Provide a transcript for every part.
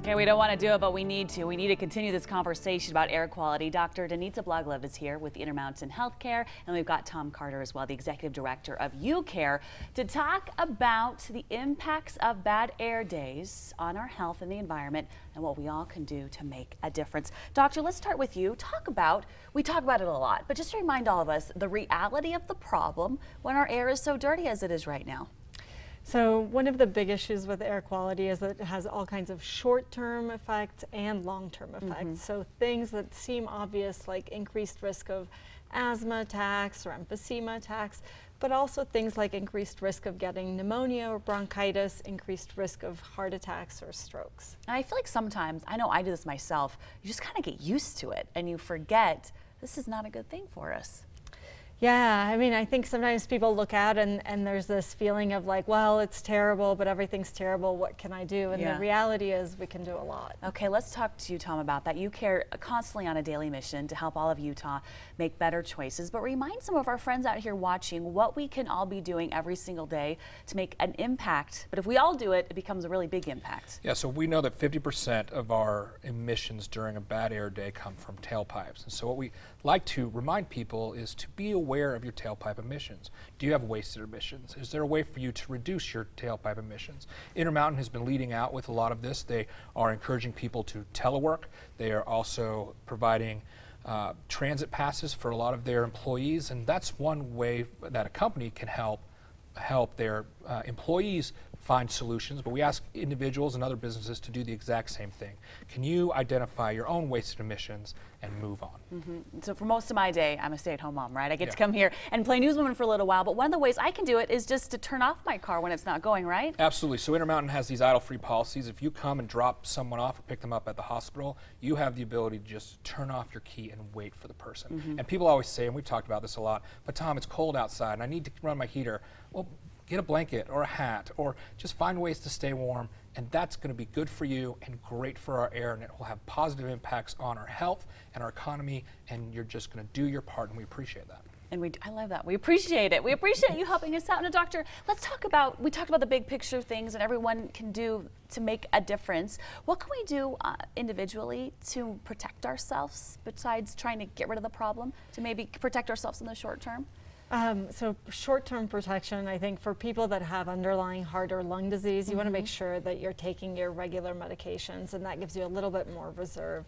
Okay, we don't want to do it, but we need to. We need to continue this conversation about air quality. Dr. Danitza Blaglev is here with Intermountain Healthcare, and we've got Tom Carter as well, the Executive Director of UCare, to talk about the impacts of bad air days on our health and the environment and what we all can do to make a difference. Doctor, let's start with you. We talk about it a lot, but just to remind all of us the reality of the problem when our air is so dirty as it is right now. So one of the big issues with air quality is that it has all kinds of short-term effects and long-term effects. So things that seem obvious, like increased risk of asthma attacks or emphysema attacks, but also things like increased risk of getting pneumonia or bronchitis, increased risk of heart attacks or strokes. And I feel like sometimes, I know I do this myself, you just kind of get used to it and you forget this is not a good thing for us. Yeah, I mean, I think sometimes people look out and there's this feeling of like, well, it's terrible, but everything's terrible. What can I do? And the reality is we can do a lot. Okay, let's talk to you, Tom, about that. You care constantly on a daily mission to help all of Utah make better choices, but remind some of our friends out here watching what we can all be doing every single day to make an impact. But if we all do it, it becomes a really big impact. Yeah, so we know that 50% of our emissions during a bad air day come from tailpipes. And so what we like to remind people is to be aware of your tailpipe emissions. Do you have wasted emissions? Is there a way for you to reduce your tailpipe emissions? Intermountain has been leading out with a lot of this. They are encouraging people to telework. They are also providing transit passes for a lot of their employees, and that's one way that a company can help their employees find solutions, but we ask individuals and other businesses to do the exact same thing. Can you identify your own wasted emissions and move on? So for most of my day, I'm a stay-at-home mom, right? I get to come here and play newswoman for a little while, but one of the ways I can do it is just to turn off my car when it's not going, right? Absolutely. So Intermountain has these idle-free policies. If you come and drop someone off or pick them up at the hospital, you have the ability to just turn off your key and wait for the person. And people always say, and we've talked about this a lot, but Tom, it's cold outside and I need to run my heater. Well, get a blanket or a hat or just find ways to stay warm, and that's going to be good for you and great for our air, and it will have positive impacts on our health and our economy, and you're just going to do your part, and we appreciate that. And I love that. We appreciate it. We appreciate you helping us out. Now, Doctor, let's talk about, we talked about the big picture things that everyone can do to make a difference. What can we do individually to protect ourselves besides trying to get rid of the problem, to maybe protect ourselves in the short term? So short-term protection, I think for people that have underlying heart or lung disease, you want to make sure that you're taking your regular medications, and that gives you a little bit more reserve.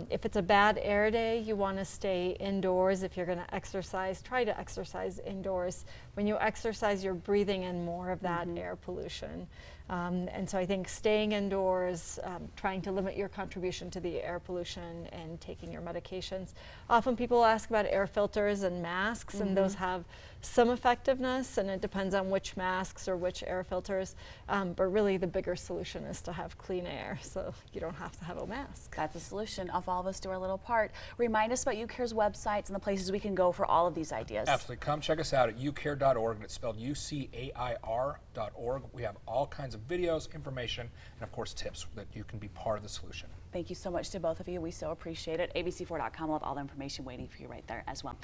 If it's a bad air day, you want to stay indoors. If you're going to exercise, try to exercise indoors. When you exercise, you're breathing in more of that air pollution. And so I think staying indoors, trying to limit your contribution to the air pollution, and taking your medications. Often people ask about air filters and masks, and those have some effectiveness, and it depends on which masks or which air filters. But really the bigger solution is to have clean air, so you don't have to have a mask. That's a solution. If all of us do our little part. Remind us about UCare's websites and the places we can go for all of these ideas. Absolutely. Come check us out at ucare.org, and it's spelled UCAIR.org. We have all kinds of videos, information, and of course tips that you can be part of the solution. Thank you so much to both of you. We so appreciate it. ABC4.com will have all the information waiting for you right there as well.